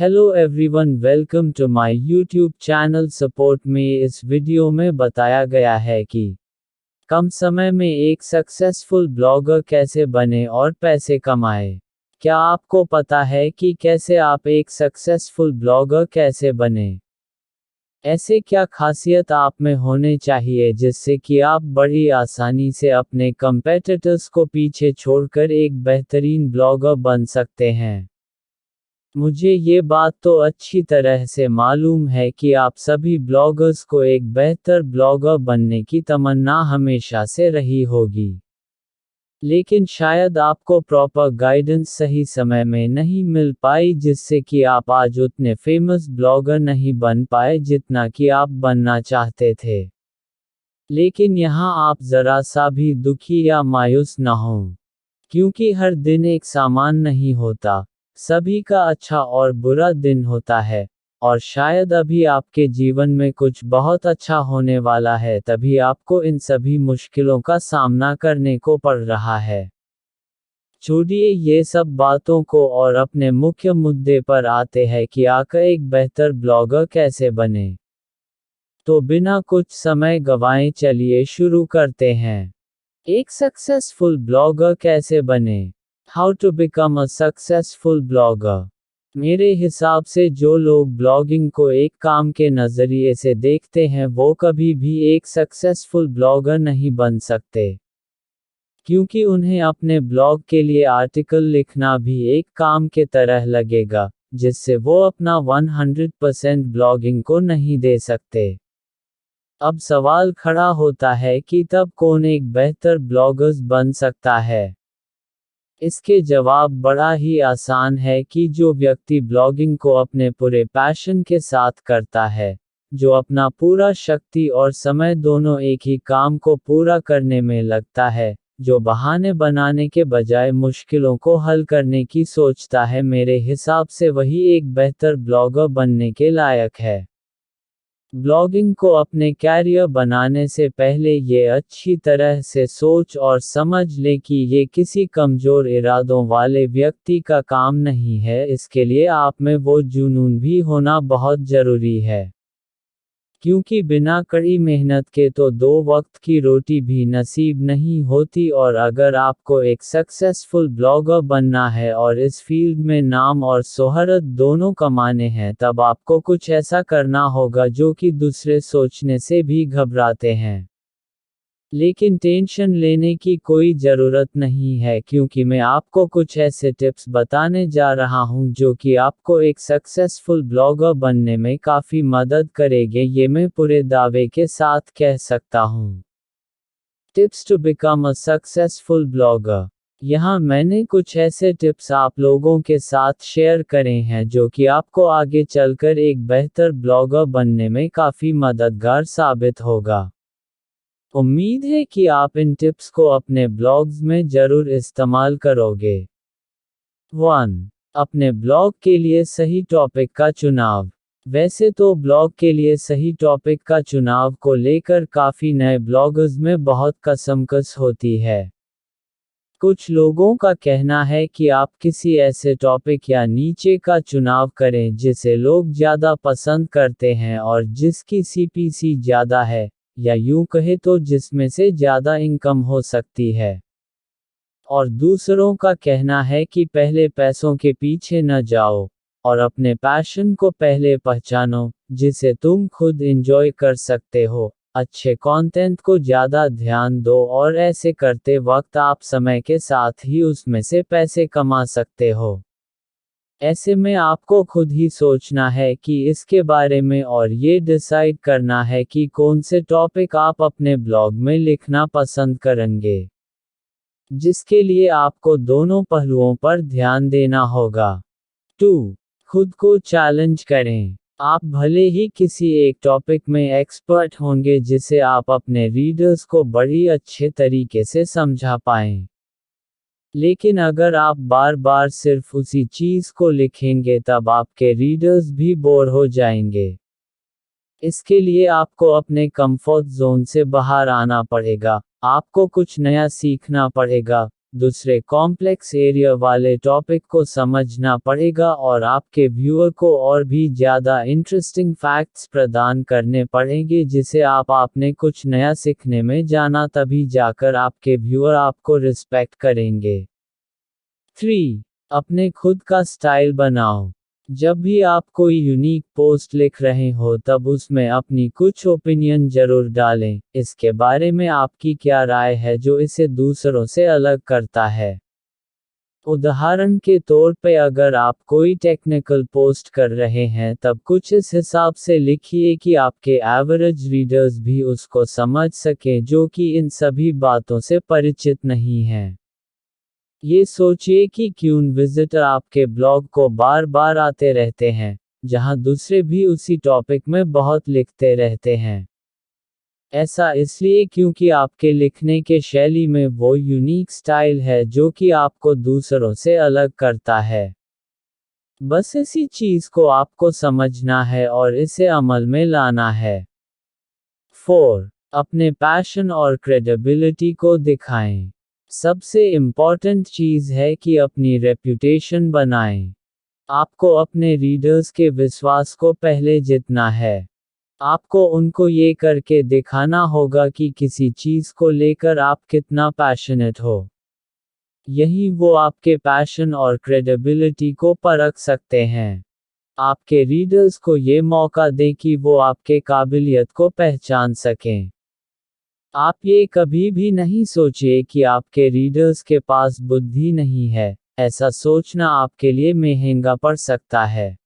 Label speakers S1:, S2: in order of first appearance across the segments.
S1: Hello everyone, welcome to my YouTube channel support में। इस video में बताया गया है कि कम समय में एक सक्सेसफुल ब्लॉगर कैसे बने और पैसे कमाए। क्या आपको पता है कि कैसे आप एक सक्सेसफुल ब्लॉगर कैसे बने? ऐसे क्या खासियत आप में होने चाहिए जिससे कि आप बड़ी आसानी से अपने कंपेटिटर्स को पीछे छोड़कर एक बेहतरीन ब्लॉगर बन सकते हैं? मुझे ये बात तो अच्छी तरह से मालूम है कि आप सभी ब्लॉगर्स को एक बेहतर ब्लॉगर बनने की तमन्ना हमेशा से रही होगी। लेकिन शायद आपको प्रॉपर गाइडेंस सही समय में नहीं मिल पाई, जिससे कि आप आज उतने फेमस ब्लॉगर नहीं बन पाए जितना कि आप बनना चाहते थे। लेकिन यहाँ आप ज़रा सा भी दुखी या मायूस न हों, क्योंकि हर दिन एक समान नहीं होता। सभी का अच्छा और बुरा दिन होता है, और शायद अभी आपके जीवन में कुछ बहुत अच्छा होने वाला है, तभी आपको इन सभी मुश्किलों का सामना करने को पड़ रहा है। छोड़िए ये सब बातों को और अपने मुख्य मुद्दे पर आते हैं कि आकर एक बेहतर ब्लॉगर कैसे बने। तो बिना कुछ समय गवाए चलिए शुरू करते हैं। एक सक्सेसफुल ब्लॉगर कैसे बने? How to become a successful blogger. मेरे हिसाब से जो लोग ब्लॉगिंग को एक काम के नज़रिए से देखते हैं वो कभी भी एक सक्सेसफुल ब्लॉगर नहीं बन सकते, क्योंकि उन्हें अपने ब्लॉग के लिए आर्टिकल लिखना भी एक काम के तरह लगेगा, जिससे वो अपना 100% ब्लॉगिंग को नहीं दे सकते। अब सवाल खड़ा होता है कि तब कौन एक बेहतर ब्लॉगर्स बन सकता है? इसके जवाब बड़ा ही आसान है कि जो व्यक्ति ब्लॉगिंग को अपने पूरे पैशन के साथ करता है, जो अपना पूरा शक्ति और समय दोनों एक ही काम को पूरा करने में लगता है, जो बहाने बनाने के बजाय मुश्किलों को हल करने की सोचता है, मेरे हिसाब से वही एक बेहतर ब्लॉगर बनने के लायक है। ब्लॉगिंग को अपने कैरियर बनाने से पहले ये अच्छी तरह से सोच और समझ लें कि ये किसी कमज़ोर इरादों वाले व्यक्ति का काम नहीं है। इसके लिए आप में वो जुनून भी होना बहुत ज़रूरी है, क्योंकि बिना कड़ी मेहनत के तो 2 वक्त की रोटी भी नसीब नहीं होती। और अगर आपको एक सक्सेसफुल ब्लॉगर बनना है और इस फील्ड में नाम और शोहरत दोनों कमाने हैं, तब आपको कुछ ऐसा करना होगा जो कि दूसरे सोचने से भी घबराते हैं। लेकिन टेंशन लेने की कोई ज़रूरत नहीं है, क्योंकि मैं आपको कुछ ऐसे टिप्स बताने जा रहा हूं जो कि आपको एक सक्सेसफुल ब्लॉगर बनने में काफ़ी मदद करेंगे, ये मैं पूरे दावे के साथ कह सकता हूं। Tips to become a successful blogger. यहाँ मैंने कुछ ऐसे टिप्स आप लोगों के साथ शेयर करे हैं जो कि आपको आगे चलकर एक बेहतर ब्लॉगर बनने में काफ़ी मददगार साबित होगा। उम्मीद है कि आप इन टिप्स को अपने ब्लॉग्स में ज़रूर इस्तेमाल करोगे। 1. अपने ब्लॉग के लिए सही टॉपिक का चुनाव। वैसे तो ब्लॉग के लिए सही टॉपिक का चुनाव को लेकर काफ़ी नए ब्लॉगर्स में बहुत कसमकस होती है। कुछ लोगों का कहना है कि आप किसी ऐसे टॉपिक या नीचे का चुनाव करें जिसे लोग ज़्यादा पसंद करते हैं और जिसकी सीपीसी ज़्यादा है, या यूं कहे तो जिसमें से ज़्यादा इनकम हो सकती है। और दूसरों का कहना है कि पहले पैसों के पीछे न जाओ और अपने पैशन को पहले पहचानो, जिसे तुम खुद एंजॉय कर सकते हो। अच्छे कंटेंट को ज़्यादा ध्यान दो और ऐसे करते वक्त आप समय के साथ ही उसमें से पैसे कमा सकते हो। ऐसे में आपको खुद ही सोचना है कि इसके बारे में और ये डिसाइड करना है कि कौन से टॉपिक आप अपने ब्लॉग में लिखना पसंद करेंगे, जिसके लिए आपको दोनों पहलुओं पर ध्यान देना होगा। 2. खुद को चैलेंज करें। आप भले ही किसी एक टॉपिक में एक्सपर्ट होंगे जिसे आप अपने रीडर्स को बड़ी अच्छे तरीके से समझा पाएं, लेकिन अगर आप बार बार सिर्फ उसी चीज़ को लिखेंगे तब आपके रीडर्स भी बोर हो जाएंगे। इसके लिए आपको अपने कंफर्ट जोन से बाहर आना पड़ेगा, आपको कुछ नया सीखना पड़ेगा, दूसरे कॉम्प्लेक्स एरिया वाले टॉपिक को समझना पड़ेगा और आपके व्यूअर को और भी ज़्यादा इंटरेस्टिंग फैक्ट्स प्रदान करने पड़ेंगे जिसे आपने कुछ नया सीखने में जाना, तभी जाकर आपके व्यूअर आपको रिस्पेक्ट करेंगे। 3. अपने खुद का स्टाइल बनाओ। जब भी आप कोई यूनिक पोस्ट लिख रहे हो तब उसमें अपनी कुछ ओपिनियन जरूर डालें, इसके बारे में आपकी क्या राय है जो इसे दूसरों से अलग करता है। उदाहरण के तौर पे अगर आप कोई टेक्निकल पोस्ट कर रहे हैं तब कुछ इस हिसाब से लिखिए कि आपके एवरेज रीडर्स भी उसको समझ सकें जो कि इन सभी बातों से परिचित नहीं हैं। ये सोचिए कि क्यों विजिटर आपके ब्लॉग को बार बार आते रहते हैं, जहां दूसरे भी उसी टॉपिक में बहुत लिखते रहते हैं। ऐसा इसलिए क्योंकि आपके लिखने के शैली में वो यूनिक स्टाइल है जो कि आपको दूसरों से अलग करता है। बस इसी चीज को आपको समझना है और इसे अमल में लाना है। 4. अपने पैशन और क्रेडिबिलिटी को दिखाएं। सबसे इम्पॉर्टेंट चीज़ है कि अपनी रेप्यूटेशन बनाएं। आपको अपने रीडर्स के विश्वास को पहले जीतना है। आपको उनको ये करके दिखाना होगा कि किसी चीज़ को लेकर आप कितना पैशनेट हो। यही वो आपके पैशन और क्रेडिबिलिटी को परख सकते हैं। आपके रीडर्स को ये मौका दें कि वो आपके काबिलियत को पहचान सकें। आप ये कभी भी नहीं सोचिए कि आपके रीडर्स के पास बुद्धि नहीं है, ऐसा सोचना आपके लिए महंगा पड़ सकता है।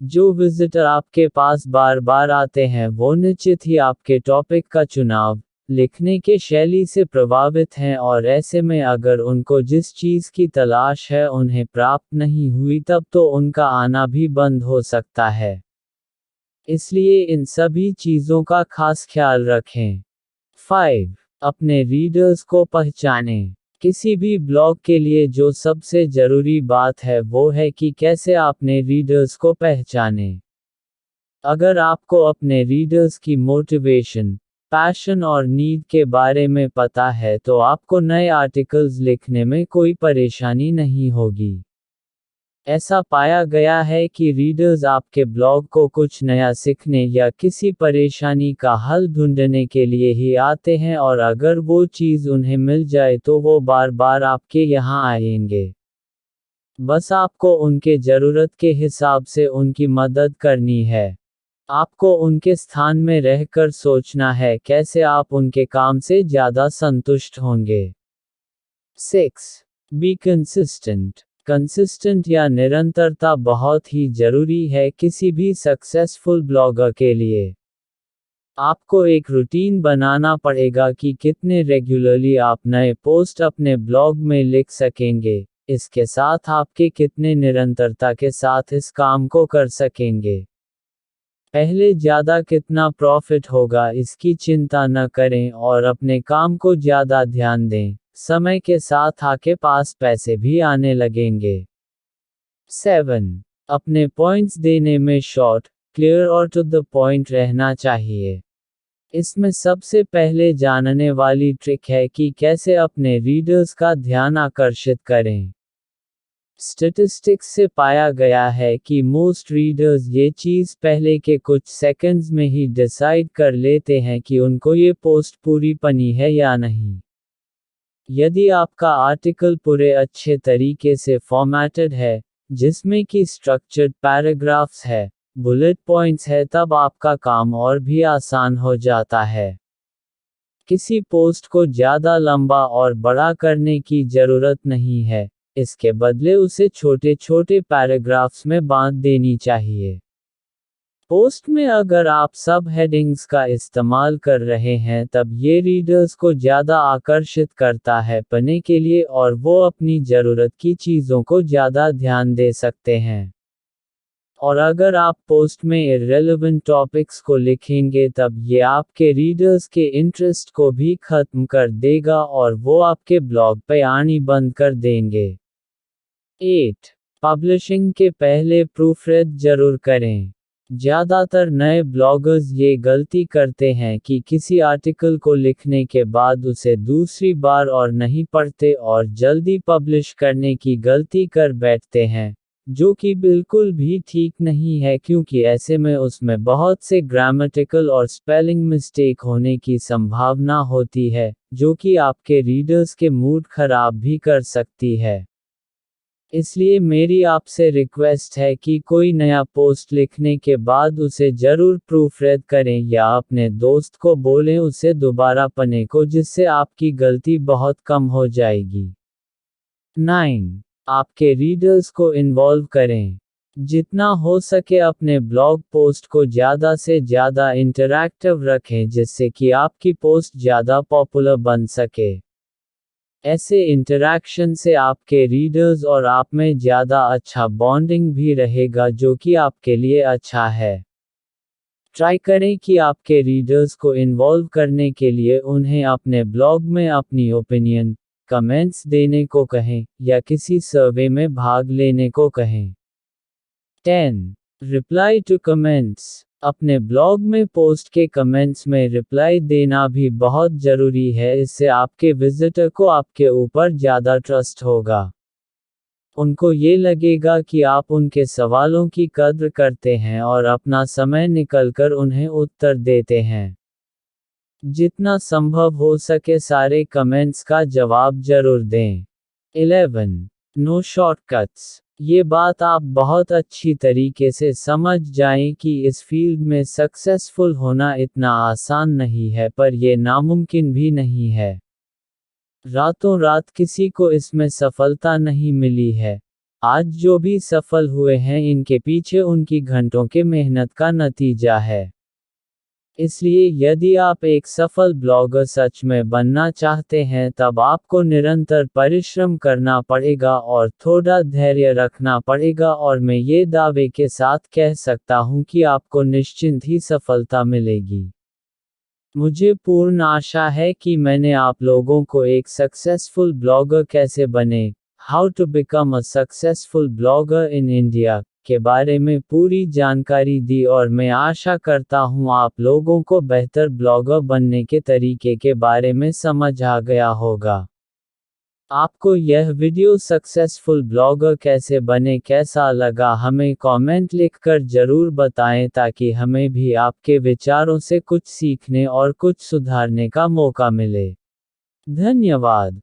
S1: जो विजिटर आपके पास बार बार आते हैं वो निश्चित ही आपके टॉपिक का चुनाव, लिखने के शैली से प्रभावित हैं और ऐसे में अगर उनको जिस चीज़ की तलाश है उन्हें प्राप्त नहीं हुई तब तो उनका आना भी बंद हो सकता है। इसलिए इन सभी चीज़ों का खास ख्याल रखें। 5. अपने रीडर्स को पहचानें। किसी भी ब्लॉग के लिए जो सबसे ज़रूरी बात है वो है कि कैसे अपने रीडर्स को पहचानें। अगर आपको अपने रीडर्स की मोटिवेशन, पैशन और नीड के बारे में पता है तो आपको नए आर्टिकल्स लिखने में कोई परेशानी नहीं होगी। ऐसा पाया गया है कि रीडर्स आपके ब्लॉग को कुछ नया सीखने या किसी परेशानी का हल ढूंढने के लिए ही आते हैं और अगर वो चीज़ उन्हें मिल जाए तो वो बार बार आपके यहाँ आएंगे। बस आपको उनके ज़रूरत के हिसाब से उनकी मदद करनी है। आपको उनके स्थान में रहकर सोचना है कैसे आप उनके काम से ज़्यादा संतुष्ट होंगे। 6. Be consistent. कंसिस्टेंट या निरंतरता बहुत ही जरूरी है किसी भी सक्सेसफुल ब्लॉगर के लिए। आपको एक रूटीन बनाना पड़ेगा कि कितने रेगुलरली आप नए पोस्ट अपने ब्लॉग में लिख सकेंगे, इसके साथ आपके कितने निरंतरता के साथ इस काम को कर सकेंगे। पहले ज़्यादा कितना प्रॉफिट होगा इसकी चिंता न करें और अपने काम को ज़्यादा ध्यान दें, समय के साथ आपके पास पैसे भी आने लगेंगे। 7. अपने पॉइंट्स देने में शॉर्ट, क्लियर और टू द पॉइंट रहना चाहिए। इसमें सबसे पहले जानने वाली ट्रिक है कि कैसे अपने रीडर्स का ध्यान आकर्षित करें। स्टैटिस्टिक्स से पाया गया है कि मोस्ट रीडर्स ये चीज़ पहले के कुछ सेकंड्स में ही डिसाइड कर लेते हैं कि उनको ये पोस्ट पूरी पनी है या नहीं। यदि आपका आर्टिकल पूरे अच्छे तरीके से फॉर्मेटेड है, जिसमें कि स्ट्रक्चर्ड पैराग्राफ्स है, बुलेट पॉइंट्स है, तब आपका काम और भी आसान हो जाता है। किसी पोस्ट को ज़्यादा लंबा और बड़ा करने की ज़रूरत नहीं है, इसके बदले उसे छोटे छोटे पैराग्राफ्स में बांट देनी चाहिए। पोस्ट में अगर आप सब हेडिंग्स का इस्तेमाल कर रहे हैं तब ये रीडर्स को ज़्यादा आकर्षित करता है पढ़ने के लिए और वो अपनी ज़रूरत की चीज़ों को ज़्यादा ध्यान दे सकते हैं। और अगर आप पोस्ट में इर्रेलेवेंट टॉपिक्स को लिखेंगे तब ये आपके रीडर्स के इंटरेस्ट को भी खत्म कर देगा और वो आपके ब्लॉग पे आनी बंद कर देंगे। 8. पब्लिशिंग के पहले प्रूफरीड जरूर करें। ज़्यादातर नए ब्लॉगर्स ये गलती करते हैं कि किसी आर्टिकल को लिखने के बाद उसे दूसरी बार और नहीं पढ़ते और जल्दी पब्लिश करने की गलती कर बैठते हैं, जो कि बिल्कुल भी ठीक नहीं है क्योंकि ऐसे में उसमें बहुत से ग्रामेटिकल और स्पेलिंग मिस्टेक होने की संभावना होती है, जो कि आपके रीडर्स के मूड खराब भी कर सकती है। इसलिए मेरी आपसे रिक्वेस्ट है कि कोई नया पोस्ट लिखने के बाद उसे जरूर प्रूफरीड करें या अपने दोस्त को बोलें उसे दोबारा पढ़ने को, जिससे आपकी गलती बहुत कम हो जाएगी। 9. आपके रीडर्स को इन्वॉल्व करें। जितना हो सके अपने ब्लॉग पोस्ट को ज़्यादा से ज़्यादा इंटरैक्टिव रखें जिससे कि आपकी पोस्ट ज़्यादा पॉपुलर बन सके। ऐसे इंटरैक्शन से आपके रीडर्स और आप में ज़्यादा अच्छा बॉन्डिंग भी रहेगा जो कि आपके लिए अच्छा है। ट्राई करें कि आपके रीडर्स को इन्वॉल्व करने के लिए उन्हें अपने ब्लॉग में अपनी ओपिनियन, कमेंट्स देने को कहें, या किसी सर्वे में भाग लेने को कहें। 10. Reply to comments. अपने ब्लॉग में पोस्ट के कमेंट्स में रिप्लाई देना भी बहुत ज़रूरी है, इससे आपके विजिटर को आपके ऊपर ज़्यादा ट्रस्ट होगा। उनको ये लगेगा कि आप उनके सवालों की कद्र करते हैं और अपना समय निकलकर उन्हें उत्तर देते हैं। जितना संभव हो सके सारे कमेंट्स का जवाब जरूर दें। 11. No shortcuts. ये बात आप बहुत अच्छी तरीके से समझ जाएं कि इस फील्ड में सक्सेसफुल होना इतना आसान नहीं है, पर यह नामुमकिन भी नहीं है। रातों रात किसी को इसमें सफलता नहीं मिली है। आज जो भी सफल हुए हैं इनके पीछे उनकी घंटों के मेहनत का नतीजा है। इसलिए यदि आप एक सफल ब्लॉगर सच में बनना चाहते हैं तब आपको निरंतर परिश्रम करना पड़ेगा और थोड़ा धैर्य रखना पड़ेगा, और मैं ये दावे के साथ कह सकता हूँ कि आपको निश्चिंत ही सफलता मिलेगी। मुझे पूर्ण आशा है कि मैंने आप लोगों को एक सक्सेसफुल ब्लॉगर कैसे बने, how to become a successful blogger in India के बारे में पूरी जानकारी दी, और मैं आशा करता हूँ आप लोगों को बेहतर ब्लॉगर बनने के तरीके के बारे में समझ आ गया होगा। आपको यह वीडियो सक्सेसफुल ब्लॉगर कैसे बने कैसा लगा हमें कमेंट लिखकर ज़रूर बताएं ताकि हमें भी आपके विचारों से कुछ सीखने और कुछ सुधारने का मौका मिले। धन्यवाद।